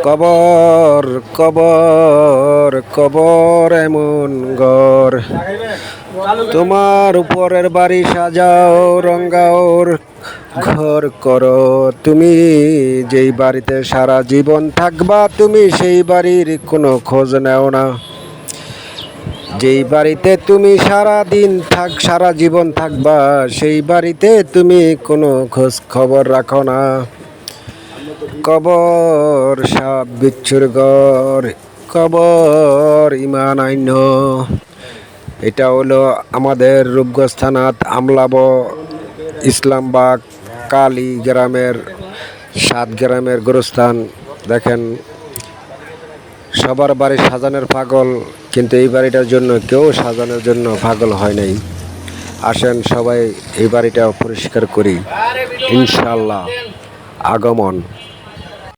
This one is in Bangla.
কবর কবর কবর এমন ঘর, তোমার উপরের বাড়ি সাজাও রঙ্গাওর ঘর করো। তুমি যেই বাড়িতে সারা জীবন থাকবা, তুমি সেই বাড়ির কোনো খোঁজ নেও না। যেই বাড়িতে তুমি সারা জীবন থাকবা, সেই বাড়িতে তুমি কোনো খোঁজ খবর রাখো না। কবর সাপ বিচ্ছুর ঘর, কবর ইমান আইন। এটা হলো আমাদের রূপগঞ্জ থানাত আমলাব ইসলামবাগ কালী গ্রামের 7 গ্রামের গোরস্থান। দেখেন, সবার বাড়ি সাজানোর পাগল, কিন্তু এই বাড়িটার জন্য কেউ সাজানোর জন্য পাগল হয় নাই। আসেন সবাই এই বাড়িটা পরিষ্কার করি, ইনশাল্লাহ আগমন।